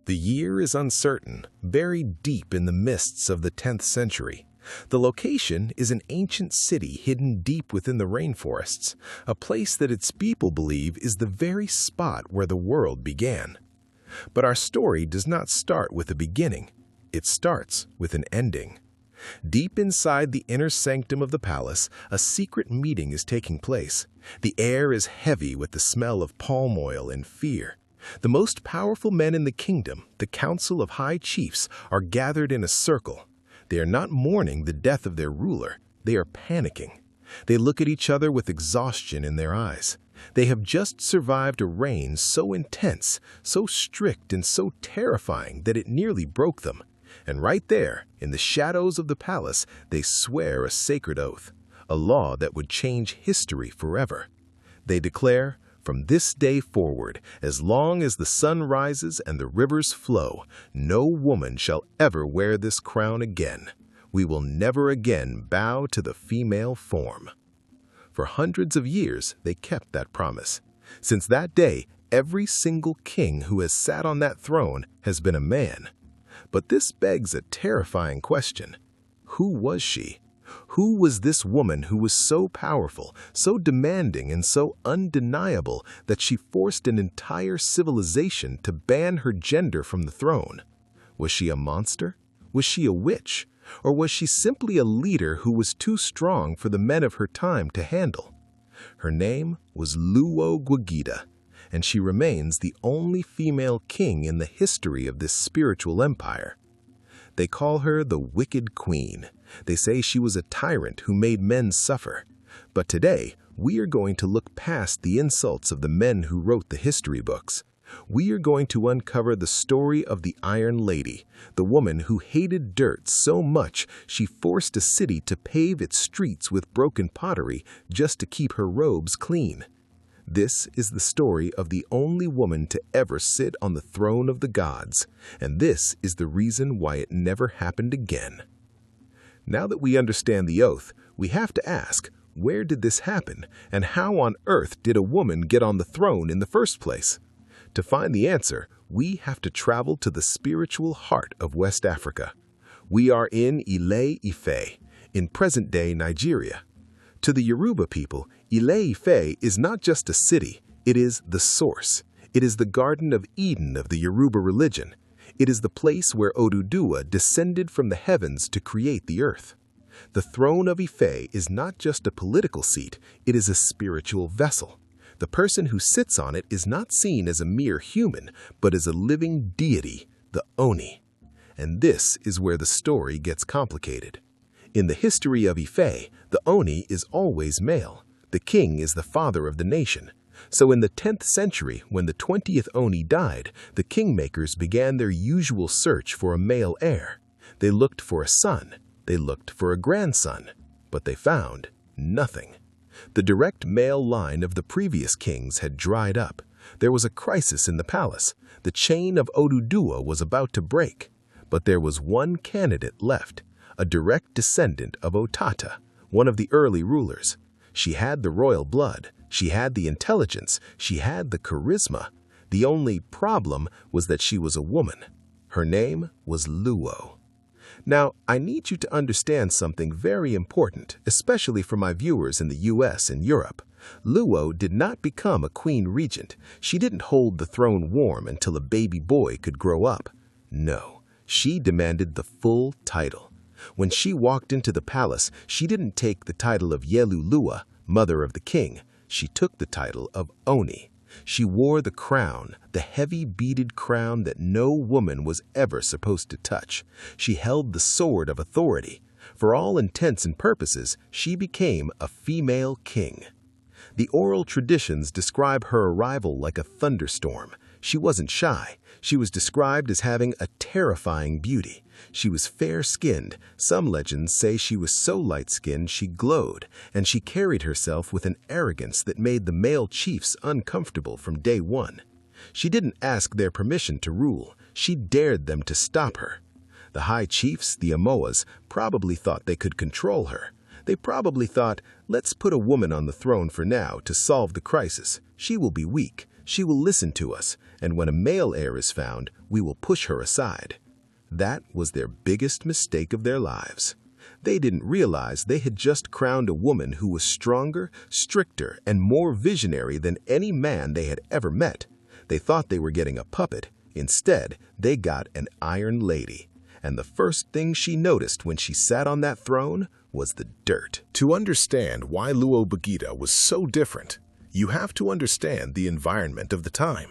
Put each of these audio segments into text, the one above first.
The year is uncertain, buried deep in the mists of the 10th century. The location is an ancient city hidden deep within the rainforests, a place that its people believe is the very spot where the world began. But our story does not start with a beginning. It starts with an ending. Deep inside the inner sanctum of the palace, a secret meeting is taking place. The air is heavy with the smell of palm oil and fear. The most powerful men in the kingdom, the Council of High Chiefs, are gathered in a circle. They are not mourning the death of their ruler. They are panicking. They look at each other with exhaustion in their eyes. They have just survived a reign so intense, so strict, and so terrifying that it nearly broke them. And right there, in the shadows of the palace, they swear a sacred oath, a law that would change history forever. They declare, from this day forward, as long as the sun rises and the rivers flow, no woman shall ever wear this crown again. We will never again bow to the female form. For hundreds of years, they kept that promise. Since that day, every single king who has sat on that throne has been a man. But this begs a terrifying question. Who was she? Who was this woman who was so powerful, so demanding, and so undeniable that she forced an entire civilization to ban her gender from the throne? Was she a monster? Was she a witch? Or was she simply a leader who was too strong for the men of her time to handle? Her name was Luo Gwagida, and she remains the only female king in the history of this spiritual empire. They call her the Wicked Queen. They say she was a tyrant who made men suffer. But today, we are going to look past the insults of the men who wrote the history books. We are going to uncover the story of the Iron Lady, the woman who hated dirt so much she forced a city to pave its streets with broken pottery just to keep her robes clean. This is the story of the only woman to ever sit on the throne of the gods, and this is the reason why it never happened again. Now that we understand the oath, we have to ask, where did this happen, and how on earth did a woman get on the throne in the first place? To find the answer, we have to travel to the spiritual heart of West Africa. We are in Ile-Ife, in present-day Nigeria. To the Yoruba people, Ile-Ife is not just a city, it is the source. It is the Garden of Eden of the Yoruba religion. It is the place where Oduduwa descended from the heavens to create the earth. The throne of Ife is not just a political seat, it is a spiritual vessel. The person who sits on it is not seen as a mere human, but as a living deity, the Oni. And this is where the story gets complicated. In the history of Ife, the Oni is always male. The king is the father of the nation. So in the 10th century, when the 20th Oni died, the kingmakers began their usual search for a male heir. They looked for a son. They looked for a grandson. But they found nothing. The direct male line of the previous kings had dried up. There was a crisis in the palace. The chain of Oduduwa was about to break. But there was one candidate left, a direct descendant of Otata, one of the early rulers. She had the royal blood, she had the intelligence, she had the charisma. The only problem was that she was a woman. Her name was Luo. Now, I need you to understand something very important, especially for my viewers in the US and Europe. Luo did not become a queen regent. She didn't hold the throne warm until a baby boy could grow up. No, she demanded the full title. When she walked into the palace, she didn't take the title of Yelulua, mother of the king. She took the title of Oni. She wore the crown, the heavy beaded crown that no woman was ever supposed to touch. She held the sword of authority. For all intents and purposes, she became a female king. The oral traditions describe her arrival like a thunderstorm. She wasn't shy. She was described as having a terrifying beauty. She was fair-skinned. Some legends say she was so light-skinned she glowed, and she carried herself with an arrogance that made the male chiefs uncomfortable from day one. She didn't ask their permission to rule. She dared them to stop her. The high chiefs, the Amoas, probably thought they could control her. They probably thought, let's put a woman on the throne for now to solve the crisis. She will be weak. She will listen to us, and when a male heir is found, we will push her aside. That was their biggest mistake of their lives. They didn't realize they had just crowned a woman who was stronger, stricter, and more visionary than any man they had ever met. They thought they were getting a puppet. Instead, they got an iron lady. And the first thing she noticed when she sat on that throne was the dirt. To understand why Luo Bagida was so different, you have to understand the environment of the time.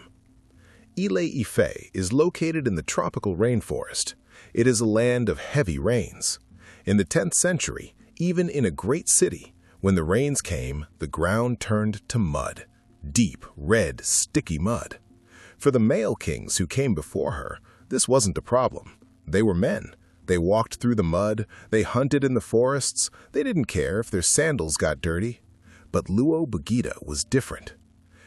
Ife is located in the tropical rainforest. It is a land of heavy rains. In the 10th century, even in a great city, when the rains came, the ground turned to mud. Deep, red, sticky mud. For the male kings who came before her, this wasn't a problem. They were men. They walked through the mud. They hunted in the forests. They didn't care if their sandals got dirty. But Luo Bagida was different.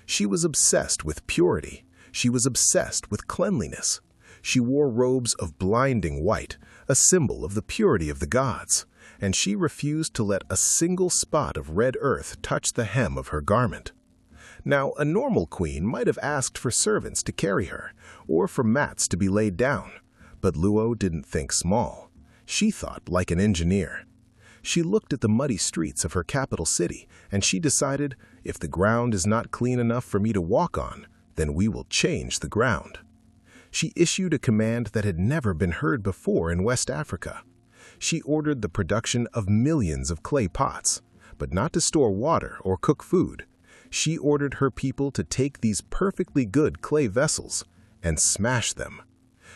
She was obsessed with purity. She was obsessed with cleanliness. She wore robes of blinding white, a symbol of the purity of the gods, and she refused to let a single spot of red earth touch the hem of her garment. Now, a normal queen might have asked for servants to carry her, or for mats to be laid down, but Luo didn't think small. She thought like an engineer. She looked at the muddy streets of her capital city, and she decided, if the ground is not clean enough for me to walk on, then we will change the ground. She issued a command that had never been heard before in West Africa. She ordered the production of millions of clay pots, but not to store water or cook food. She ordered her people to take these perfectly good clay vessels and smash them.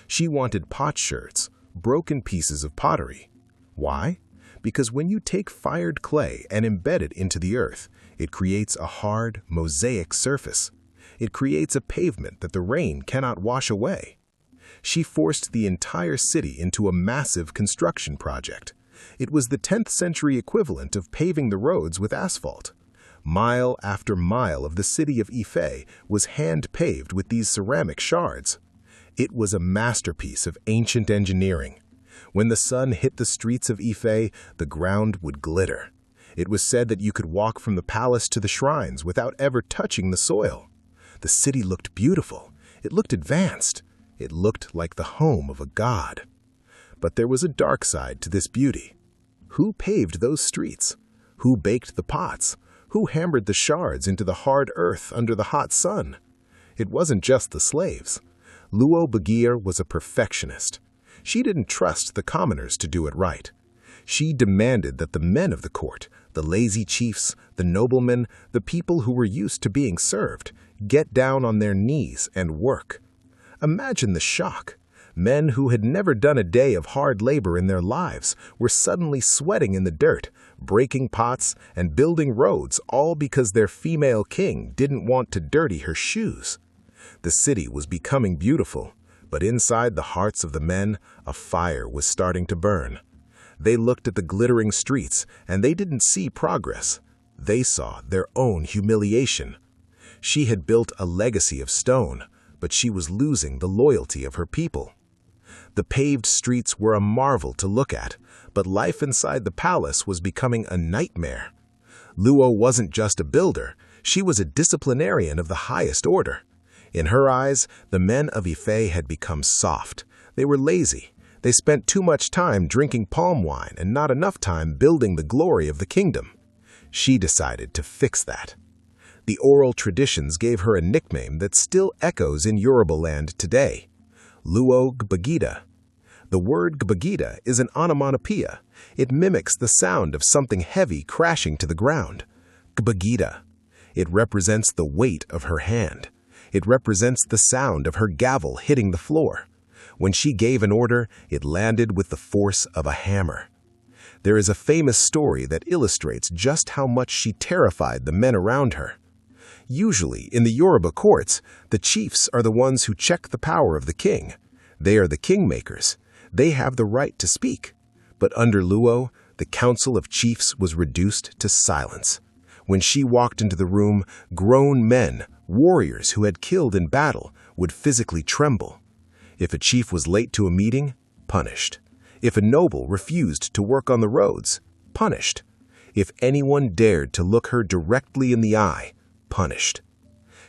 She wanted potsherds, broken pieces of pottery. Why? Because when you take fired clay and embed it into the earth, it creates a hard, mosaic surface. It creates a pavement that the rain cannot wash away. She forced the entire city into a massive construction project. It was the 10th century equivalent of paving the roads with asphalt. Mile after mile of the city of Ife was hand-paved with these ceramic shards. It was a masterpiece of ancient engineering. When the sun hit the streets of Ife, the ground would glitter. It was said that you could walk from the palace to the shrines without ever touching the soil. The city looked beautiful. It looked advanced. It looked like the home of a god. But there was a dark side to this beauty. Who paved those streets? Who baked the pots? Who hammered the shards into the hard earth under the hot sun? It wasn't just the slaves. Luo Bagida was a perfectionist. She didn't trust the commoners to do it right. She demanded that the men of the court, the lazy chiefs, the noblemen, the people who were used to being served, get down on their knees and work. Imagine the shock. Men who had never done a day of hard labor in their lives were suddenly sweating in the dirt, breaking pots, and building roads, all because their female king didn't want to dirty her shoes. The city was becoming beautiful, but inside the hearts of the men, a fire was starting to burn. They looked at the glittering streets, and they didn't see progress. They saw their own humiliation. She had built a legacy of stone, but she was losing the loyalty of her people. The paved streets were a marvel to look at, but life inside the palace was becoming a nightmare. Luo wasn't just a builder, she was a disciplinarian of the highest order. In her eyes, the men of Ife had become soft. They were lazy. They spent too much time drinking palm wine and not enough time building the glory of the kingdom. She decided to fix that. The oral traditions gave her a nickname that still echoes in Yoruba land today, Luo Bagida. The word Gbagida is an onomatopoeia. It mimics the sound of something heavy crashing to the ground. Gbagida. It represents the weight of her hand. It represents the sound of her gavel hitting the floor. When she gave an order, it landed with the force of a hammer. There is a famous story that illustrates just how much she terrified the men around her. Usually, in the Yoruba courts, the chiefs are the ones who check the power of the king. They are the kingmakers. They have the right to speak. But under Luo, the council of chiefs was reduced to silence. When she walked into the room, grown men, warriors who had killed in battle, would physically tremble. If a chief was late to a meeting, punished. If a noble refused to work on the roads, punished. If anyone dared to look her directly in the eye, punished.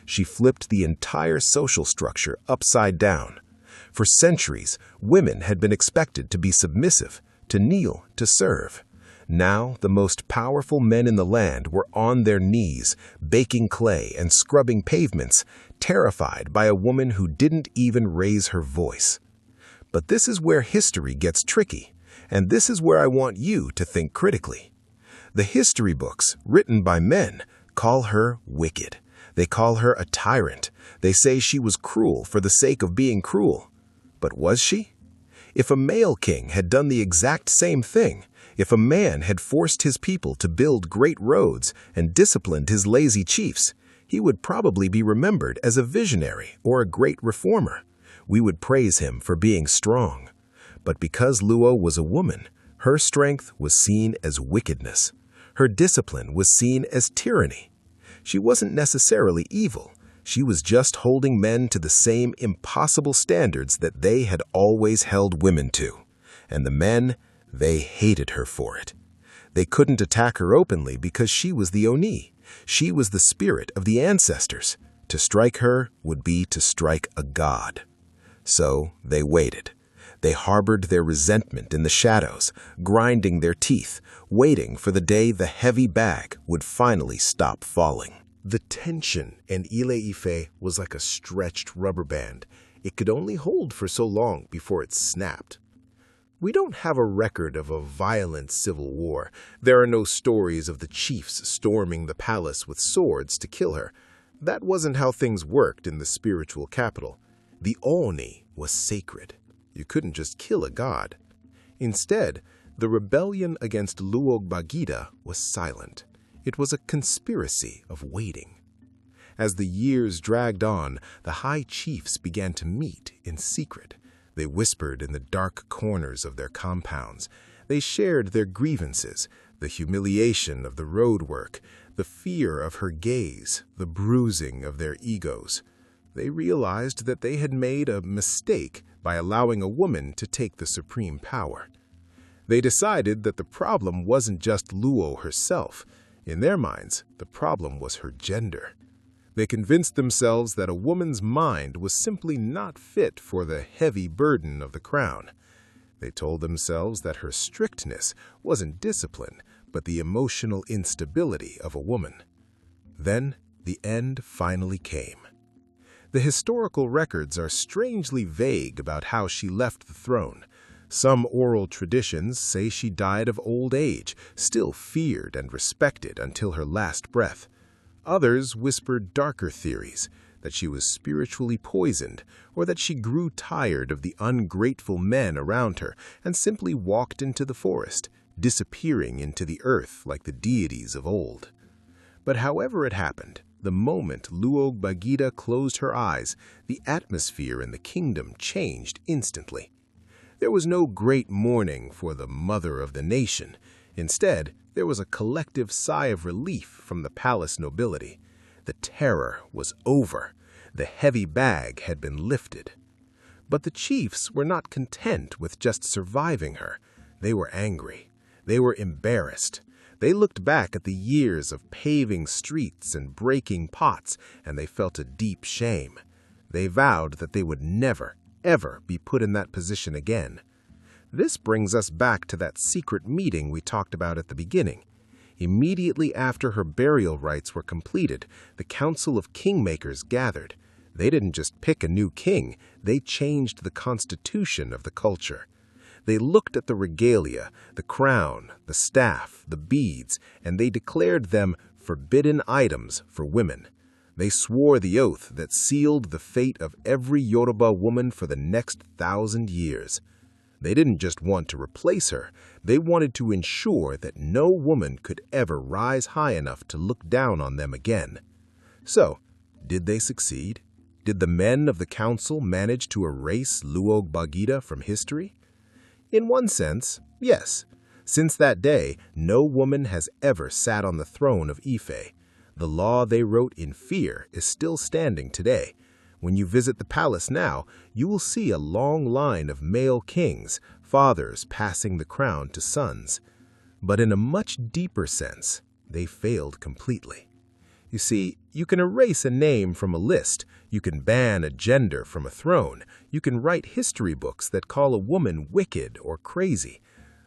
She flipped the entire social structure upside down. For centuries, women had been expected to be submissive, to kneel, to serve. Now, the most powerful men in the land were on their knees, baking clay and scrubbing pavements, terrified by a woman who didn't even raise her voice. But this is where history gets tricky, and this is where I want you to think critically. The history books, written by men, call her wicked. They call her a tyrant. They say she was cruel for the sake of being cruel. But was she? If a male king had done the exact same thing, if a man had forced his people to build great roads and disciplined his lazy chiefs, he would probably be remembered as a visionary or a great reformer. We would praise him for being strong. But because Luo was a woman, her strength was seen as wickedness. Her discipline was seen as tyranny. She wasn't necessarily evil. She was just holding men to the same impossible standards that they had always held women to. And the men, they hated her for it. They couldn't attack her openly because she was the Oni. She was the spirit of the ancestors. To strike her would be to strike a god. So they waited. They harbored their resentment in the shadows, grinding their teeth, waiting for the day the heavy bag would finally stop falling. The tension in Ile Ife was like a stretched rubber band. It could only hold for so long before it snapped. We don't have a record of a violent civil war. There are no stories of the chiefs storming the palace with swords to kill her. That wasn't how things worked in the spiritual capital. The Oni was sacred. You couldn't just kill a god. Instead, the rebellion against Luog Bagida was silent. It was a conspiracy of waiting. As the years dragged on, the high chiefs began to meet in secret. They whispered in the dark corners of their compounds. They shared their grievances, the humiliation of the road work, the fear of her gaze, the bruising of their egos. They realized that they had made a mistake by allowing a woman to take the supreme power. They decided that the problem wasn't just Luo herself. In their minds, the problem was her gender. They convinced themselves that a woman's mind was simply not fit for the heavy burden of the crown. They told themselves that her strictness wasn't discipline, but the emotional instability of a woman. Then, the end finally came. The historical records are strangely vague about how she left the throne. Some oral traditions say she died of old age, still feared and respected until her last breath. Others whispered darker theories, that she was spiritually poisoned, or that she grew tired of the ungrateful men around her and simply walked into the forest, disappearing into the earth like the deities of old. But however it happened, the moment Luog Bagida closed her eyes, the atmosphere in the kingdom changed instantly. There was no great mourning for the mother of the nation. Instead, there was a collective sigh of relief from the palace nobility. The terror was over. The heavy bag had been lifted. But the chiefs were not content with just surviving her. They were angry. They were embarrassed. They looked back at the years of paving streets and breaking pots, and they felt a deep shame. They vowed that they would never, ever be put in that position again. This brings us back to that secret meeting we talked about at the beginning. Immediately after her burial rites were completed, the Council of Kingmakers gathered. They didn't just pick a new king, they changed the constitution of the culture. They looked at the regalia, the crown, the staff, the beads, and they declared them forbidden items for women. They swore the oath that sealed the fate of every Yoruba woman for the next 1,000 years. They didn't just want to replace her, they wanted to ensure that no woman could ever rise high enough to look down on them again. So, did they succeed? Did the men of the council manage to erase Luog Bagida from history? In one sense, yes. Since that day, no woman has ever sat on the throne of Ife. The law they wrote in fear is still standing today. When you visit the palace now, you will see a long line of male kings, fathers passing the crown to sons. But in a much deeper sense, they failed completely. You see, you can erase a name from a list, you can ban a gender from a throne, you can write history books that call a woman wicked or crazy.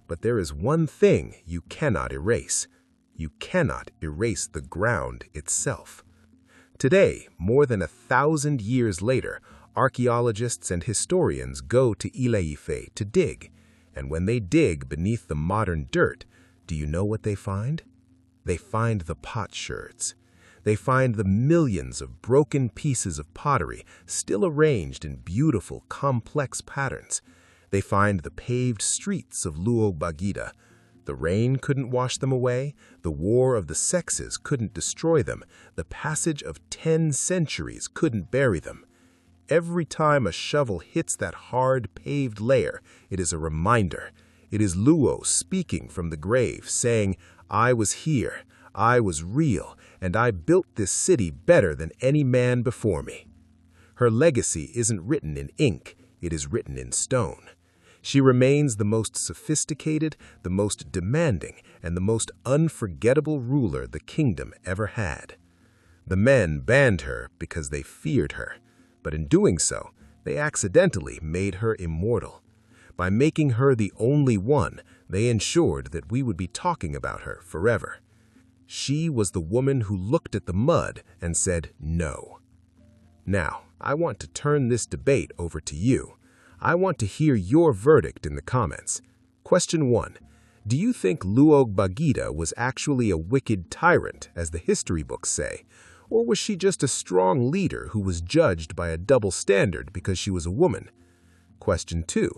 But there is one thing you cannot erase. You cannot erase the ground itself. Today, more than 1,000 years later, archaeologists and historians go to Ife to dig. And when they dig beneath the modern dirt, do you know what they find? They find the potsherds. They find the millions of broken pieces of pottery still arranged in beautiful, complex patterns. They find the paved streets of Luobagida. The rain couldn't wash them away. The war of the sexes couldn't destroy them. The passage of 10 centuries couldn't bury them. Every time a shovel hits that hard, paved layer, it is a reminder. It is Luo speaking from the grave, saying, "I was here, I was real, and I built this city better than any man before me." Her legacy isn't written in ink, it is written in stone. She remains the most sophisticated, the most demanding, and the most unforgettable ruler the kingdom ever had. The men banned her because they feared her, but in doing so, they accidentally made her immortal. By making her the only one, they ensured that we would be talking about her forever. She was the woman who looked at the mud and said no. Now, I want to turn this debate over to you. I want to hear your verdict in the comments. Question 1. Do you think Luogbagida was actually a wicked tyrant, as the history books say? Or was she just a strong leader who was judged by a double standard because she was a woman? Question 2.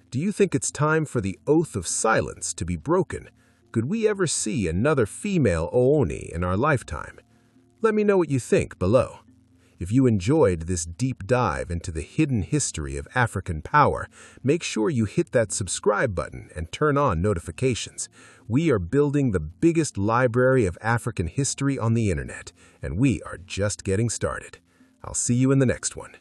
Do you think it's time for the oath of silence to be broken? Could we ever see another female Ooni in our lifetime? Let me know what you think below. If you enjoyed this deep dive into the hidden history of African power, make sure you hit that subscribe button and turn on notifications. We are building the biggest library of African history on the internet, and we are just getting started. I'll see you in the next one.